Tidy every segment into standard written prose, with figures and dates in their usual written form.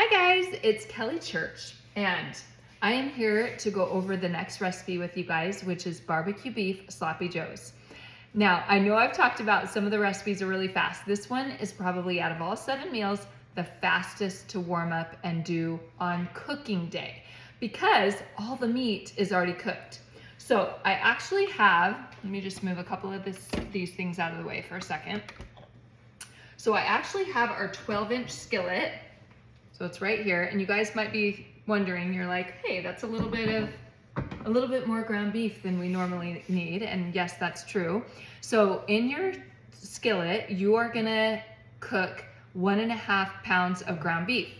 Hi guys, it's Kelly Church, and I am here to go over the next recipe with you guys, which is barbecue beef sloppy joes. Now, I know I've talked about some of the recipes are really fast. This one is probably, out of all 7 meals, the fastest to warm up and do on cooking day because all the meat is already cooked. So I actually have, let me just move a couple of these things out of the way for a second. So I actually have our 12-inch skillet. So it's right here, and you guys might be wondering, you're like, hey, that's a little bit more ground beef than we normally need, and yes, that's true. So in your skillet, you are gonna cook 1.5 pounds of ground beef.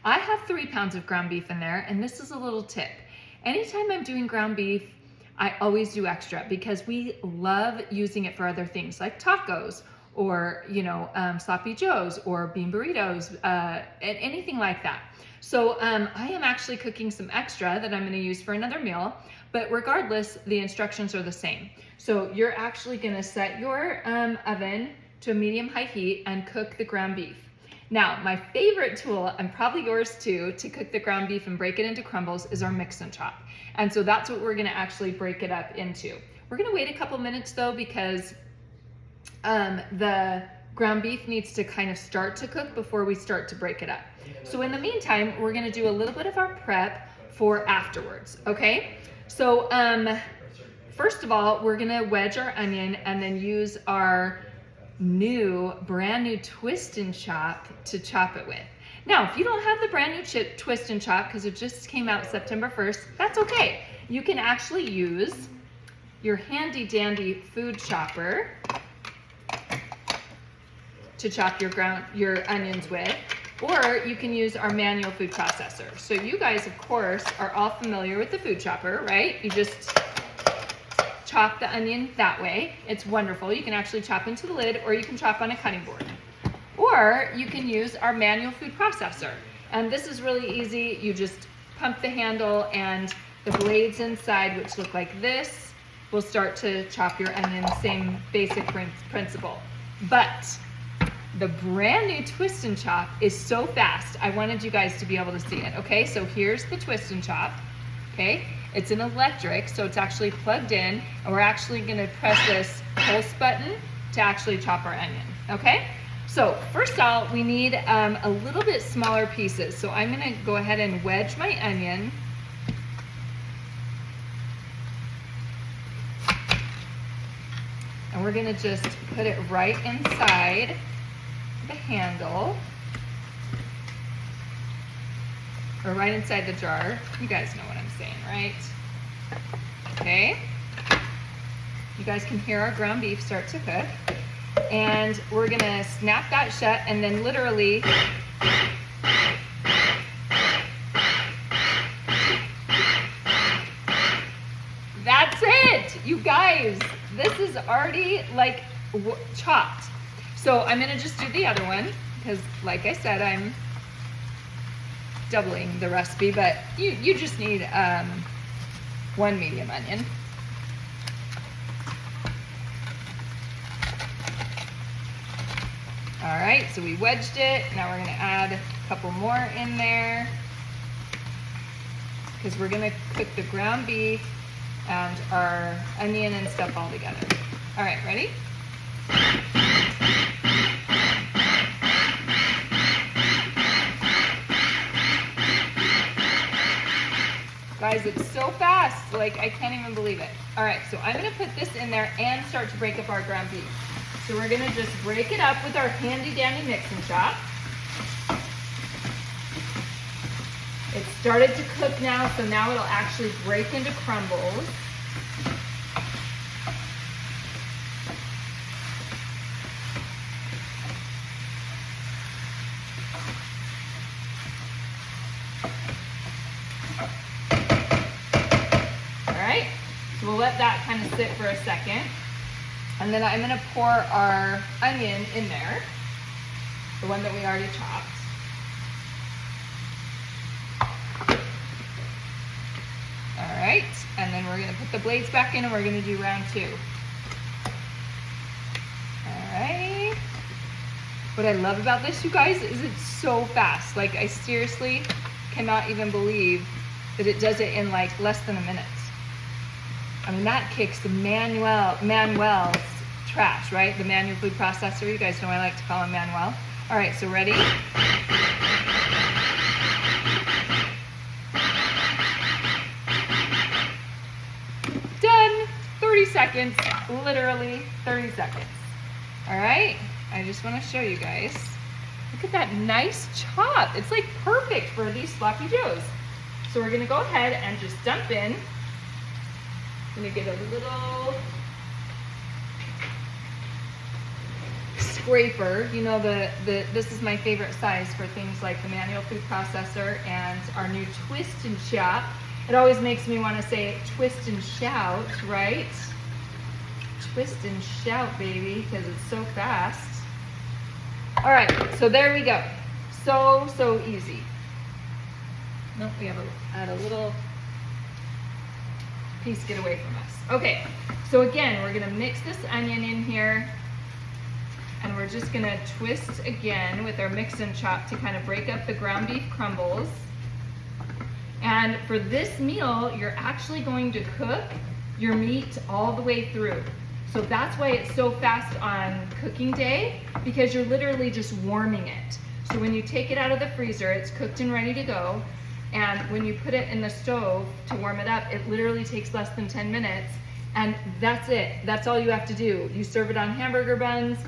I have 3 pounds of ground beef in there, and this is a little tip. Anytime I'm doing ground beef, I always do extra because we love using it for other things like tacos, or sloppy joes or bean burritos, and anything like that. So I am actually cooking some extra that I'm going to use for another meal, but regardless, the instructions are the same. So you're actually going to set your oven to a medium-high heat and cook the ground beef. Now, my favorite tool, and probably yours too, to cook the ground beef and break it into crumbles is our mix and chop. And so that's what we're going to actually break it up into. We're going to wait a couple minutes though, because the ground beef needs to kind of start to cook before we start to break it up. So in the meantime, we're gonna do a little bit of our prep for afterwards, okay? So first of all, we're gonna wedge our onion and then use our brand new twist and chop to chop it with. Now, if you don't have the brand new twist and chop because it just came out September 1st, that's okay. You can actually use your handy dandy food chopper to chop your onions with, or you can use our manual food processor. So you guys, of course, are all familiar with the food chopper, right? You just chop the onion that way. It's wonderful. You can actually chop into the lid, or you can chop on a cutting board. Or you can use our manual food processor. And this is really easy. You just pump the handle and the blades inside, which look like this, will start to chop your onion, same basic principle. But the brand new twist and chop is so fast. I wanted you guys to be able to see it. Okay, so here's the twist and chop. Okay, it's an electric, so it's actually plugged in, and we're actually going to press this pulse button to actually chop our onion. Okay, so first of all, we need a little bit smaller pieces. So I'm going to go ahead and wedge my onion. And we're going to just put it right inside the handle, or right inside the jar. You guys know what I'm saying, right? Okay. You guys can hear our ground beef start to cook. And we're gonna snap that shut, and then literally that's it, you guys. This is already like chopped. So I'm gonna just do the other one because, like I said, I'm doubling the recipe, but you just need 1 medium onion. All right, so we wedged it. Now we're gonna add a couple more in there because we're gonna cook the ground beef and our onion and stuff all together. All right, ready? Guys, it's so fast, like I can't even believe it. All right, so I'm gonna put this in there and start to break up our ground beef. So we're gonna just break it up with our handy dandy mix and chop. It started to cook now, so now it'll actually break into crumbles. So we'll let that kind of sit for a second. And then I'm gonna pour our onion in there, the one that we already chopped. All right, and then we're gonna put the blades back in and we're gonna do round 2. All right. What I love about this, you guys, is it's so fast. Like, I seriously cannot even believe that it does it in like less than a minute. I mean, that kicks the Manuel's trash, right? The manual food processor. You guys know I like to call him Manuel. All right, so ready? Done. 30 seconds, literally 30 seconds. All right, I just want to show you guys. Look at that nice chop. It's like perfect for these sloppy joes. So we're gonna go ahead and just dump in. I'm gonna get a little scraper. You know, this is my favorite size for things like the manual food processor and our new twist and chop. It always makes me want to say twist and shout, right? Twist and shout, baby, because it's so fast. All right, so there we go. So easy. Nope, we have had a little piece get away from us. Okay, so again, we're gonna mix this onion in here, and we're just gonna twist again with our mix and chop to kind of break up the ground beef crumbles. And for this meal, you're actually going to cook your meat all the way through. So that's why it's so fast on cooking day, because you're literally just warming it. So when you take it out of the freezer, it's cooked and ready to go. And when you put it in the stove to warm it up, it literally takes less than 10 minutes. And that's it. That's all you have to do. You serve it on hamburger buns.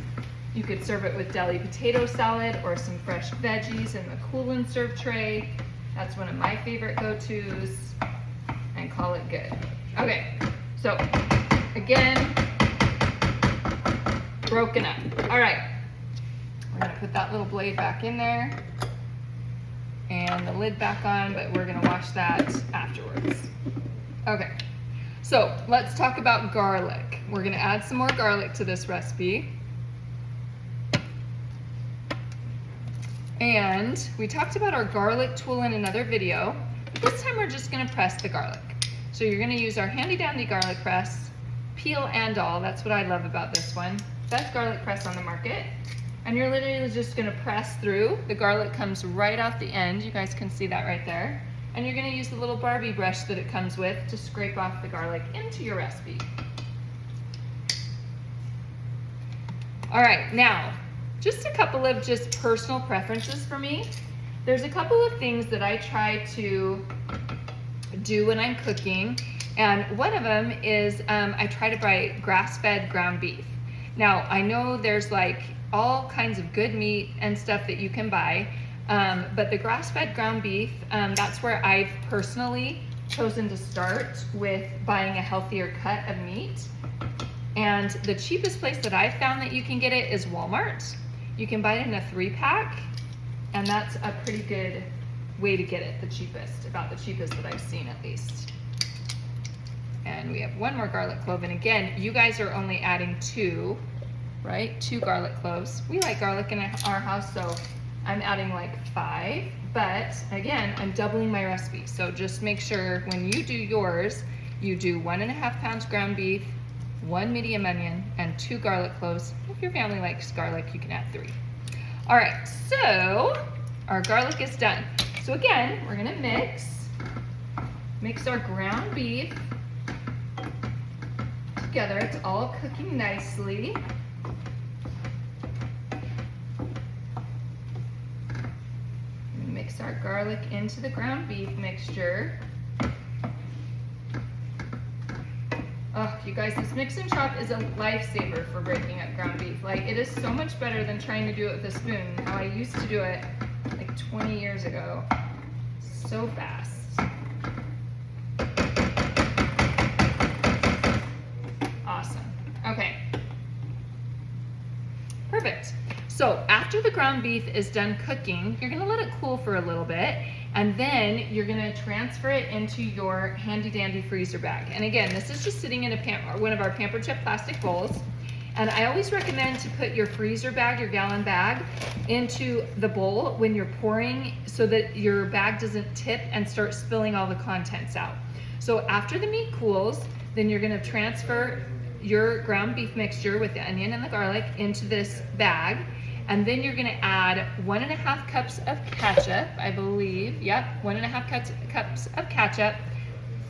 You could serve it with deli potato salad or some fresh veggies in the cool and serve tray. That's one of my favorite go-tos, and call it good. Okay, so again, broken up. All right, we're gonna put that little blade back in there and the lid back on, but we're gonna wash that afterwards. Okay, so let's talk about garlic. We're gonna add some more garlic to this recipe. And we talked about our garlic tool in another video, but this time we're just gonna press the garlic. So you're gonna use our handy dandy garlic press, peel and all. That's what I love about this one. Best garlic press on the market. And you're literally just gonna press through. The garlic comes right out the end. You guys can see that right there. And you're gonna use the little Barbie brush that it comes with to scrape off the garlic into your recipe. All right, now, just a couple of just personal preferences for me. There's a couple of things that I try to do when I'm cooking, and one of them is I try to buy grass-fed ground beef. Now, I know there's like all kinds of good meat and stuff that you can buy, but the grass-fed ground beef, that's where I've personally chosen to start with buying a healthier cut of meat. And the cheapest place that I've found that you can get it is Walmart. You can buy it in a 3-pack, and that's a pretty good way to get it, the cheapest, about the cheapest that I've seen at least. And we have one more garlic clove, and again, you guys are only adding 2, right? 2 garlic cloves. We like garlic in our house, so I'm adding like 5, but again, I'm doubling my recipe. So just make sure when you do yours, you do 1.5 pounds ground beef, 1 medium onion, and 2 garlic cloves. If your family likes garlic, you can add 3. All right, so our garlic is done. So again, we're gonna mix our ground beef together. It's all cooking nicely. Mix our garlic into the ground beef mixture. Oh, you guys, this mix and chop is a lifesaver for breaking up ground beef. Like, it is so much better than trying to do it with a spoon. How I used to do it like 20 years ago. So fast. Awesome. Okay. Perfect. So after the ground beef is done cooking, you're gonna let it cool for a little bit, and then you're gonna transfer it into your handy dandy freezer bag. And again, this is just sitting in one of our Pampered Chip plastic bowls. And I always recommend to put your freezer bag, your gallon bag, into the bowl when you're pouring so that your bag doesn't tip and start spilling all the contents out. So after the meat cools, then you're gonna transfer your ground beef mixture with the onion and the garlic into this bag. And then you're gonna add 1.5 cups of ketchup, I believe. Yep, 1.5 cups of ketchup,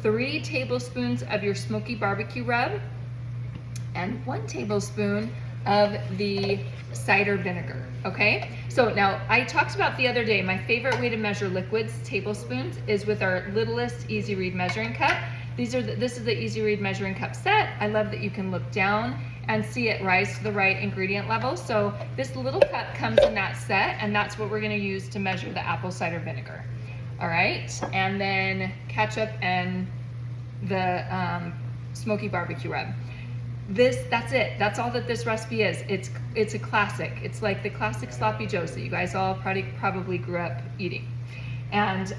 3 tablespoons of your smoky barbecue rub, and 1 tablespoon of the cider vinegar, okay? So now, I talked about the other day, my favorite way to measure liquids, tablespoons, is with our littlest Easy Read measuring cup. This is the Easy Read measuring cup set. I love that you can look down and see it rise to the right ingredient level. So this little cup comes in that set, and that's what we're gonna use to measure the apple cider vinegar. All right, and then ketchup and the smoky barbecue rub. That's it. That's all that this recipe is. It's a classic. It's like the classic sloppy joes that you guys all probably grew up eating. And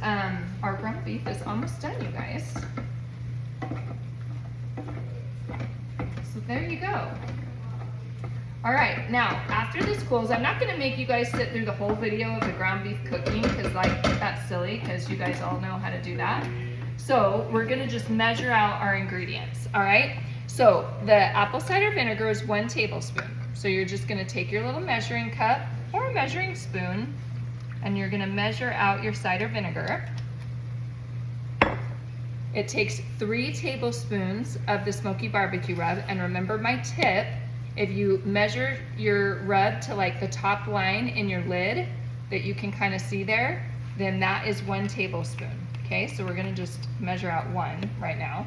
our ground beef is almost done, you guys. So there you go. All right, now after this cools, I'm not gonna make you guys sit through the whole video of the ground beef cooking because like that's silly because you guys all know how to do that. So we're gonna just measure out our ingredients, all right? So the apple cider vinegar is 1 tablespoon. So you're just gonna take your little measuring cup or a measuring spoon and you're gonna measure out your cider vinegar. It takes 3 tablespoons of the smoky barbecue rub, and remember my tip, if you measure your rub to like the top line in your lid that you can kind of see there, then that is 1 tablespoon. Okay, so we're gonna just measure out 1 right now.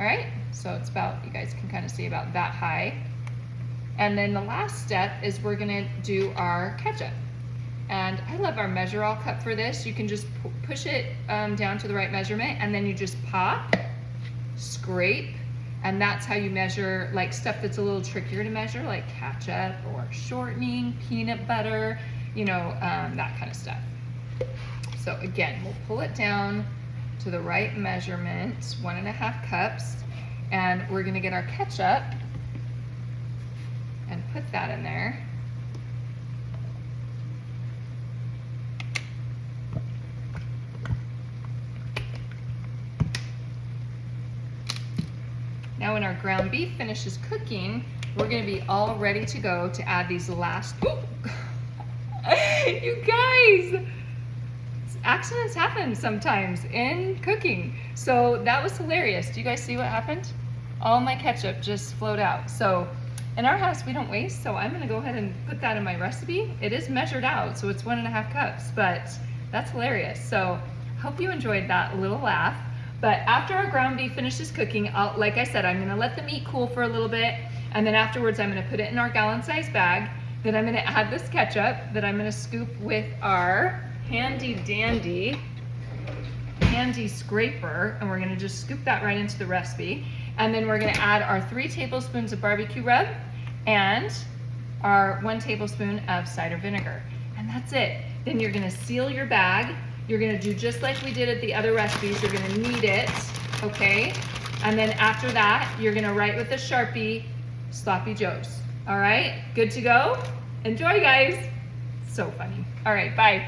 All right, so it's about, you guys can kind of see about that high. And then the last step is we're gonna do our ketchup. And I love our measure all cup for this. You can just push it down to the right measurement, and then you just pop, scrape, and that's how you measure like stuff that's a little trickier to measure, like ketchup or shortening, peanut butter, you know, that kind of stuff. So again, we'll pull it down to the right measurement, 1.5 cups, and we're gonna get our ketchup and put that in there. Now when our ground beef finishes cooking, we're gonna be all ready to go to add these last, you guys, accidents happen sometimes in cooking. So that was hilarious. Do you guys see what happened? All my ketchup just flowed out. So in our house, we don't waste, so I'm gonna go ahead and put that in my recipe. It is measured out, so it's 1.5 cups, but that's hilarious. So hope you enjoyed that little laugh. But after our ground beef finishes cooking, like I said, I'm gonna let the meat cool for a little bit, and then afterwards I'm gonna put it in our gallon-sized bag. Then I'm gonna add this ketchup that I'm gonna scoop with our handy dandy scraper, and we're gonna just scoop that right into the recipe. And then we're gonna add our 3 tablespoons of barbecue rub and our 1 tablespoon of cider vinegar. And that's it. Then you're gonna seal your bag. You're gonna do just like we did at the other recipes. You're gonna knead it, okay? And then after that, you're gonna write with a Sharpie, Sloppy Joes. All right, good to go? Enjoy, guys. So funny. All right, bye.